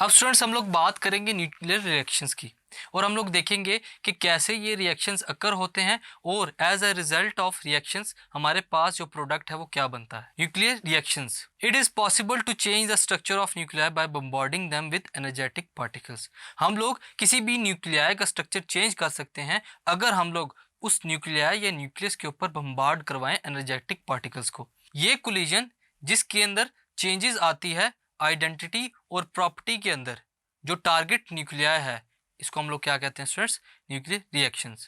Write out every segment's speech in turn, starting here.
अब स्टूडेंट्स हम लोग बात करेंगे न्यूक्लियर रिएक्शंस की और हम लोग देखेंगे कि कैसे ये रिएक्शंस अकर होते हैं और as a result of reactions हमारे पास जो प्रोडक्ट है वो क्या बनता है। Nuclear reactions, it is possible to change the structure of nuclei by bombarding them with energetic particles. हम लोग किसी भी न्यूक्लियाई का स्ट्रक्चर चेंज कर सकते हैं अगर हम लोग उस न्यूक्लियाई या न्यूक्लियस के ऊपर बम्बार्ड करवाएं एनर्जेटिक पार्टिकल्स को। ये कोलिजन जिसके अंदर चेंजेस आती है आइडेंटिटी और प्रॉपर्टी के अंदर, जो टारगेट न्यूक्लियाई है, इसको हम लोग क्या कहते हैं students? Nuclear reactions.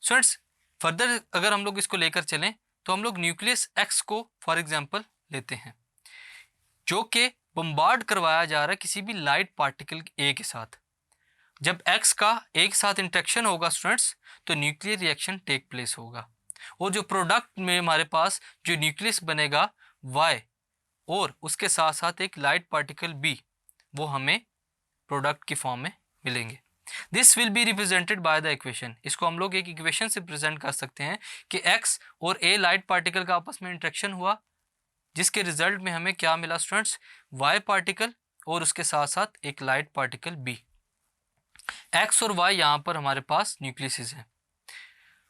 Students further अगर हम लोग इसको लेकर चलें तो हम लोग न्यूक्लियस एक्स को फॉर एग्जांपल लेते हैं जो कि बम्बार्ड करवाया जा रहा है किसी भी लाइट पार्टिकल ए के साथ। जब एक्स का एक साथ इंटरेक्शन होगा स्टूडेंट्स तो न्यूक्लियर रिएक्शन टेक प्लेस होगा और जो प्रोडक्ट में हमारे पास जो न्यूक्लियस बनेगा वाई और उसके साथ साथ एक लाइट पार्टिकल बी, वो हमें प्रोडक्ट की फॉर्म में मिलेंगे। This will be represented by the equation. इसको हम लोग एक इक्वेशन से प्रेजेंट कर सकते हैं कि एक्स और ए लाइट पार्टिकल का आपस में इंटरेक्शन हुआ जिसके रिजल्ट में हमें क्या मिला स्टूडेंट्स? वाई पार्टिकल और उसके साथ साथ एक लाइट पार्टिकल बी। एक्स और वाई यहाँ पर हमारे पास न्यूक्लियस हैं।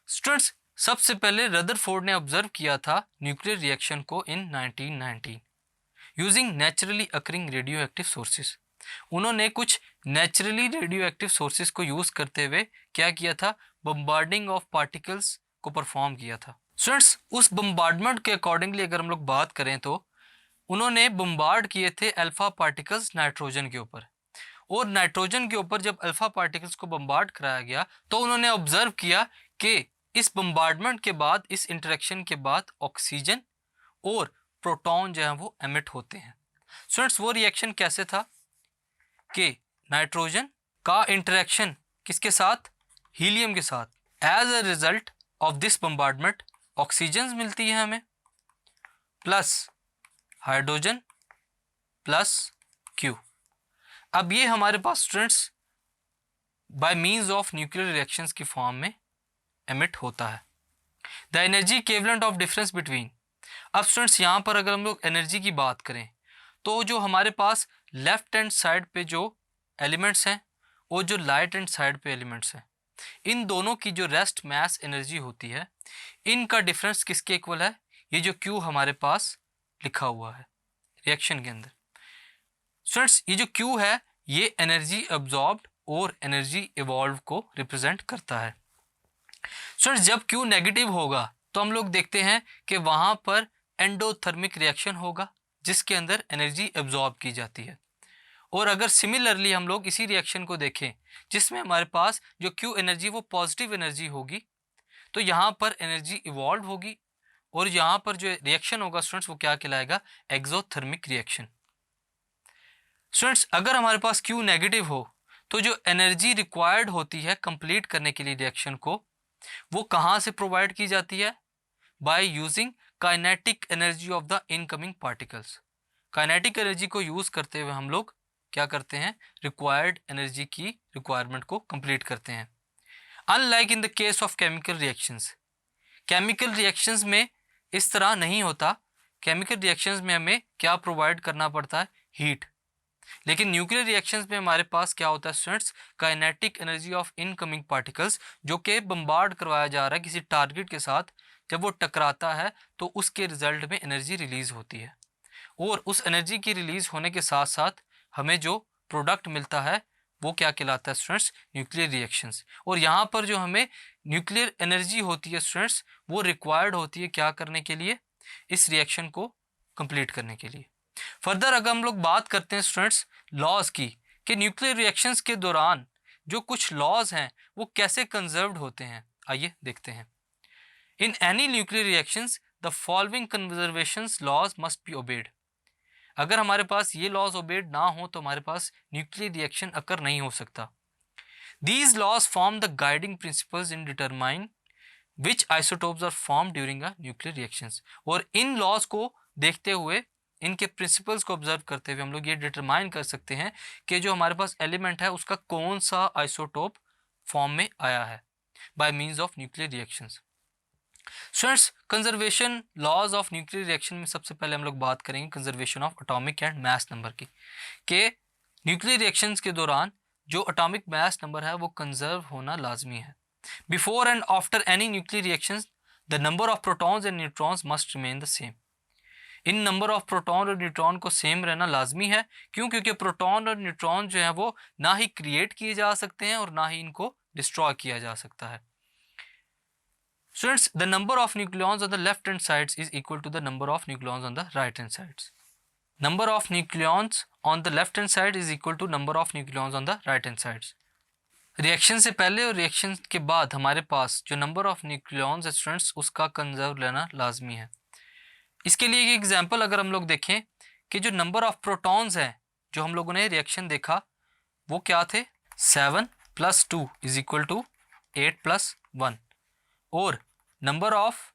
स्टूडेंट्स सबसे पहले रदरफोर्ड ने ऑब्जर्व किया था न्यूक्लियर रिएक्शन को इन 1919 using naturally occurring radio active sources. उन्होंने कुछ नेचुरली रेडियो एक्टिव सोर्सेज को यूज करते हुए क्या किया था? बम्बार्डिंग ऑफ पार्टिकल्स को परफॉर्म किया था। स्टूडेंट्स उस बम्बार्डमेंट के अकॉर्डिंगली अगर हम लोग बात करें तो उन्होंने बम्बार्ड किए थे अल्फा पार्टिकल्स नाइट्रोजन के ऊपर, और नाइट्रोजन के ऊपर जब अल्फा पार्टिकल्स को बम्बार्ड कराया गया तो उन्होंने ऑब्जर्व किया कि इस बम्बार्डमेंट के बाद, इस इंटरेक्शन के बाद ऑक्सीजन और प्रोटॉन जो है वो एमिट होते हैं। स्टूडेंट्स वो रिएक्शन कैसे था कि नाइट्रोजन का इंटरेक्शन किसके साथ? हीलियम के साथ। As a result of this bombardment oxygen मिलती है हमें प्लस हाइड्रोजन प्लस क्यू। अब ये हमारे पास students by means of nuclear reactions की फॉर्म में एमिट होता है। The energy equivalent of difference between. अब स्टूडेंट्स यहाँ पर अगर हम लोग एनर्जी की बात करें तो जो हमारे पास लेफ्ट हैंड साइड पे जो एलिमेंट्स हैं और जो राइट हैंड साइड पे एलिमेंट्स हैं, इन दोनों की जो रेस्ट मास एनर्जी होती है, इनका डिफरेंस किसके इक्वल है? ये जो क्यू हमारे पास लिखा हुआ है रिएक्शन के अंदर। स्टूडेंट्स ये जो क्यू है ये एनर्जी अब्जॉर्ब्ड और एनर्जी इवॉल्व को रिप्रेजेंट करता है। स्टूडेंट्स जब क्यू नेगेटिव होगा तो हम लोग देखते हैं कि वहाँ पर एंडोथर्मिक रिएक्शन होगा जिसके अंदर एनर्जी एब्जॉर्ब की जाती है। और अगर सिमिलरली हम लोग इसी रिएक्शन को देखें जिसमें हमारे पास जो क्यू एनर्जी वो पॉजिटिव एनर्जी होगी तो यहाँ पर एनर्जी इवॉल्व होगी और यहाँ पर जो रिएक्शन होगा स्टूडेंट्स वो क्या कहलाएगा? Exothermic reaction. स्टूडेंट्स अगर हमारे पास क्यू नेगेटिव हो तो जो एनर्जी रिक्वायर्ड होती है कंप्लीट करने के लिए रिएक्शन को, वो कहाँ से प्रोवाइड की जाती है? By using kinetic energy of the incoming particles. Kinetic energy को यूज करते हुए हम लोग क्या करते हैं? रिक्वायर्ड एनर्जी की रिक्वायरमेंट को कंप्लीट करते हैं। Unlike in the case of chemical reactions, chemical reactions में इस तरह नहीं होता। केमिकल रिएक्शंस में हमें क्या प्रोवाइड करना पड़ता है? हीट। लेकिन न्यूक्लियर रिएक्शंस में हमारे पास क्या होता है students? Kinetic energy of incoming particles, जो कि बम्बार्ड करवाया जा रहा है किसी टारगेट के साथ, जब वो टकराता है तो उसके रिजल्ट में एनर्जी रिलीज होती है और उस एनर्जी की रिलीज होने के साथ साथ हमें जो प्रोडक्ट मिलता है वो क्या कहलाता है स्टूडेंट्स? Nuclear reactions. और यहाँ पर जो हमें न्यूक्लियर एनर्जी होती है स्टूडेंट्स वो रिक्वायर्ड होती है क्या करने के लिए? इस रिएक्शन को कंप्लीट करने के लिए। फर्दर अगर हम लोग बात करते हैं स्टूडेंट्स लॉज की कि न्यूक्लियर रिएक्शंस के दौरान जो कुछ लॉज हैं वो कैसे कंजर्व्ड होते हैं, आइए देखते हैं। In any nuclear reactions the following conservations laws must be obeyed. अगर हमारे पास ये लॉज ओबेड ना हो तो हमारे पास न्यूक्लियर रिएक्शन अकर नहीं हो सकता। These laws form the guiding principles in determine which isotopes are form during a nuclear reactions. और इन लॉज को देखते हुए, इनके प्रिंसिपल्स को ऑब्जर्व करते हुए हम लोग ये डिटरमाइन कर सकते हैं कि जो हमारे पास एलिमेंट है उसका कौन सा आइसोटोप फॉर्म में आया है by means of nuclear reactions. Students conservation laws of nuclear reaction में सबसे पहले हम लोग बात करेंगे conservation of atomic and mass number की, कि न्यूक्लियर रिएक्शंस के दौरान जो अटोमिक मास नंबर है वो कंजर्व होना लाजमी है। Before and after any nuclear reactions the number of protons and neutrons must remain the same. In number of proton और न्यूट्रॉन को सेम रहना लाजमी है। क्यों? क्योंकि प्रोटॉन और न्यूट्रॉन जो है वो ना ही क्रिएट किए जा सकते हैं और ना ही इनको डिस्ट्रॉय किया जा सकता है। Students, the number of nucleons on the left hand sides is equal to the number of nucleons on the right hand sides. Number of nucleons on the left hand side is equal to number of nucleons on the right hand sides. Reaction से पहले और reaction के बाद हमारे पास जो number of nucleons है students उसका कंजर्व लेना लाजमी है। इसके लिए एक एग्जांपल अगर हम लोग देखें कि जो नंबर ऑफ प्रोटॉन्स हैं जो हम लोगों ने रिएक्शन देखा वो क्या थे, 7 + 2 = 8 + 1, और नंबर ऑफ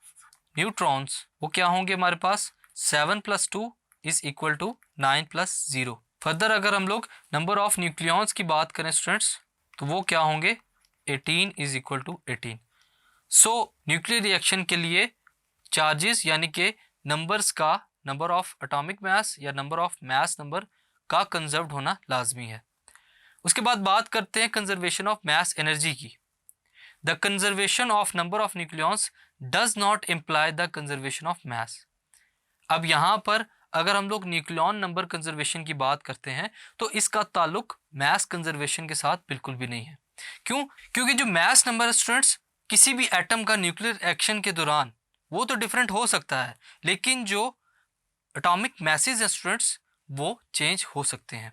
न्यूट्रॉन्स वो क्या होंगे हमारे पास, 7 + 2 = 9 + 0। फर्दर अगर हम लोग नंबर ऑफ न्यूक्लियॉन्स की बात करें स्टूडेंट्स तो वो क्या होंगे, 18 = 18। सो न्यूक्लियर रिएक्शन के लिए चार्जेस यानी कि नंबर्स का नंबर ऑफ एटॉमिक मास या नंबर ऑफ मास नंबर का कंजर्व्ड होना लाजमी है। उसके बाद बात करते हैं कंजर्वेशन ऑफ मास एनर्जी की। The conservation of number of nucleons does not imply the conservation of mass. अब यहाँ पर अगर हम लोग न्यूक्लियॉन नंबर कंजर्वेशन की बात करते हैं तो इसका ताल्लुक मास कंजर्वेशन के साथ बिल्कुल भी नहीं है। क्यों? क्योंकि जो मास नंबर स्टूडेंट्स किसी भी एटम का न्यूक्लियर एक्शन के दौरान वो तो डिफरेंट हो सकता है, लेकिन जो एटॉमिक मैसेज है स्टूडेंट्स वो चेंज हो सकते हैं।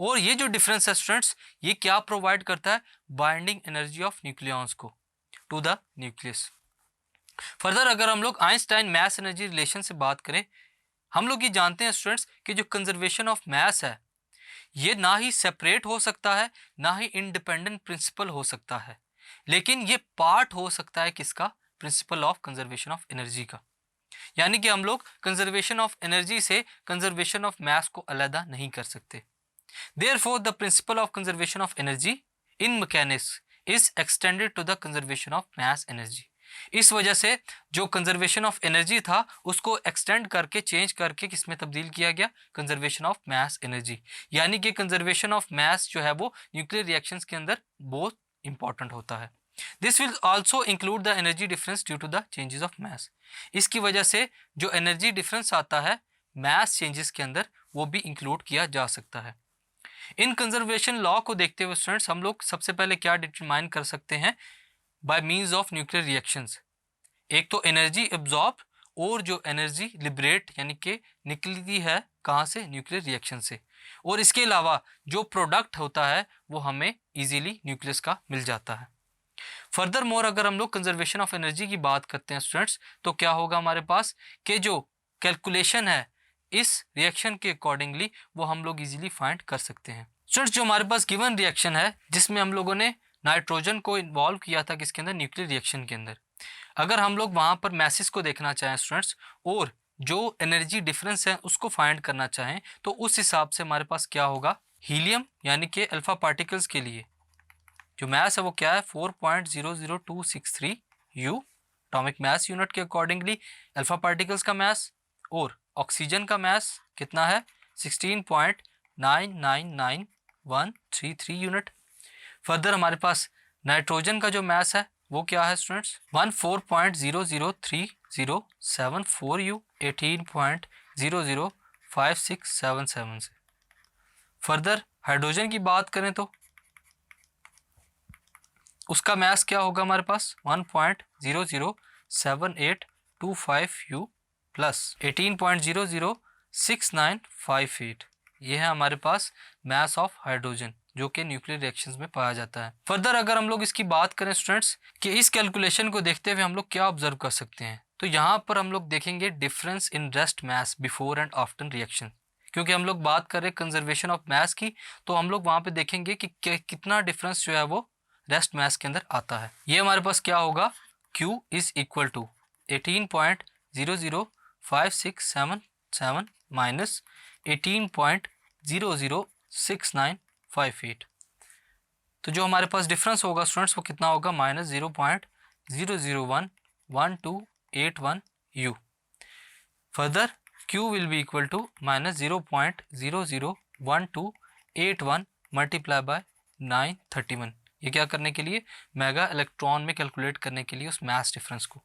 और ये जो डिफरेंस है स्टूडेंट्स ये क्या प्रोवाइड करता है, बाइंडिंग एनर्जी ऑफ न्यूक्लियॉन्स को टू द न्यूक्लियस। फर्दर अगर हम लोग आइंस्टाइन मास एनर्जी रिलेशन से बात करें, हम लोग ये जानते हैं स्टूडेंट्स कि जो कंजर्वेशन ऑफ मास है ये ना ही सेपरेट हो सकता है ना ही इंडिपेंडेंट प्रिंसिपल हो सकता है, लेकिन ये पार्ट हो सकता है किसका, principle of conservation of energy का। यानी कि हम लोग कंजर्वेशन ऑफ एनर्जी से कंजर्वेशन ऑफ मास को अलग नहीं कर सकते। Therefore, the principle of conservation of energy in mechanics is extended to the conservation of mass energy. इस वजह से जो कंजर्वेशन ऑफ एनर्जी था उसको एक्सटेंड करके चेंज करके किसमें तब्दील किया गया, कंजर्वेशन ऑफ मास एनर्जी। यानी कि कंजर्वेशन ऑफ मास जो है वो न्यूक्लियर रिएक्शंस के अंदर बहुत इंपॉर्टेंट होता है। This will also include the energy difference due to the changes of mass. इसकी वजह से जो एनर्जी डिफरेंस आता है मास चेंजेस के अंदर वो भी इंक्लूड किया जा सकता है। इन कंजर्वेशन लॉ को देखते हुए स्टूडेंट्स हम लोग सबसे पहले क्या डिटरमाइन कर सकते हैं, bye means of nuclear reactions. एक तो एनर्जी एब्जॉर्ब और जो एनर्जी लिबरेट यानी कि निकलती है कहाँ से, न्यूक्लियर रिएक्शन से। और इसके अलावा जो प्रोडक्ट होता है वो हमें इजीली न्यूक्लियस का मिल जाता है। फर्दर मोर अगर हम लोग कंजर्वेशन ऑफ एनर्जी की बात करते हैं स्टूडेंट्स तो क्या होगा हमारे पास कि जो कैलकुलेशन है इस रिएक्शन के अकॉर्डिंगली वो हम लोग इजीली फाइंड कर सकते हैं। स्टूडेंट्स जो हमारे पास गिवन रिएक्शन है जिसमें हम लोगों ने नाइट्रोजन को इन्वॉल्व किया था किसके अंदर, न्यूक्लियर रिएक्शन के अंदर, अगर हम लोग वहाँ पर मैसेज को देखना चाहें स्टूडेंट्स और जो एनर्जी डिफरेंस है उसको फाइंड करना चाहें तो उस हिसाब से हमारे पास क्या होगा, हीलियम यानी कि अल्फा पार्टिकल्स के लिए जो मैस है वो क्या है 4.00263 U एटॉमिक मैस यूनिट के अकॉर्डिंगली अल्फा पार्टिकल्स का मैस, और ऑक्सीजन का मैस कितना है 16.999133 यूनिट। फर्दर हमारे पास नाइट्रोजन का जो मैस है वो क्या है स्टूडेंट्स 14.003074 U 18.005677 से। फर्दर हाइड्रोजन की बात करें तो उसका मैस क्या होगा हमारे पास 1.007825 U प्लस 18.006958। ये है हमारे पास मैस ऑफ हाइड्रोजन जो कि न्यूक्लियर रिएक्शंस में पाया जाता है। फर्दर अगर हम लोग इसकी बात करें स्टूडेंट्स कि इस कैलकुलेशन को देखते हुए हम लोग क्या ऑब्जर्व कर सकते हैं, तो यहाँ पर हम लोग देखेंगे difference in rest mass before and after reaction. क्योंकि हम लोग बात कर रहे हैं कंजर्वेशन ऑफ मास की तो हम लोग वहाँ पे देखेंगे कि कितना डिफरेंस जो है वो रेस्ट मास के अंदर आता है। ये हमारे पास क्या होगा, Q is equal to 18.00567 minus 18.00695। तो जो हमारे पास डिफरेंस होगा स्टूडेंट्स वो कितना होगा, minus 0.0011281 U। Further Q will be equal to minus 0.00128 81 multiply by 931, ये क्या करने के लिए, मेगा इलेक्ट्रॉन में कैलकुलेट करने के लिए उस मास डिफरेंस को।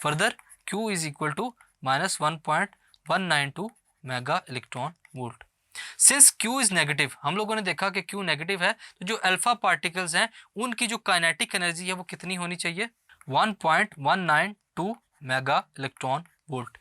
Further Q is equal to -1.192 mega electron volt. Since Q is negative, हम लोगों ने देखा कि Q नेगेटिव है, तो जो अल्फा पार्टिकल्स हैं उनकी जो काइनेटिक एनर्जी है वो कितनी होनी चाहिए, 1.192 मेगा इलेक्ट्रॉन वोल्ट।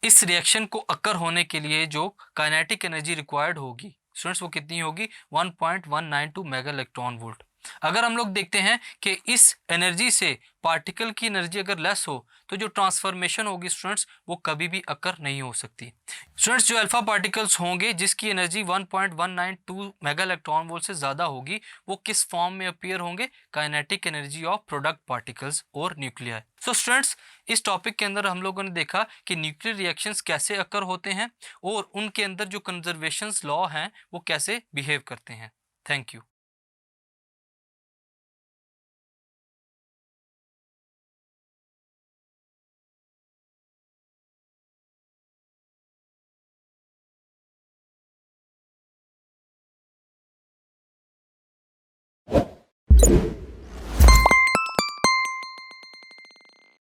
इस रिएक्शन को अकर होने के लिए जो काइनेटिक एनर्जी रिक्वायर्ड होगी स्टूडेंट्स, वो कितनी होगी, 1.192 मेगा इलेक्ट्रॉन वोल्ट। अगर हम लोग देखते हैं कि इस एनर्जी से पार्टिकल की एनर्जी अगर लेस हो तो जो ट्रांसफॉर्मेशन होगी स्टूडेंट्स वो कभी भी अकर नहीं हो सकती। स्टूडेंट्स, जो अल्फा पार्टिकल्स होंगे जिसकी एनर्जी 1.192 मेगा इलेक्ट्रॉन वोल्ट से ज़्यादा होगी, वो किस फॉर्म में अपीयर होंगे, kinetic energy of product particles और न्यूक्लियाई। सो स्टूडेंट्स, इस टॉपिक के अंदर हम लोगों ने देखा कि न्यूक्लियर रिएक्शंस कैसे अकर होते हैं और उनके अंदर जो कंजर्वेशंस लॉ हैं वो कैसे बिहेव करते हैं। Thank you.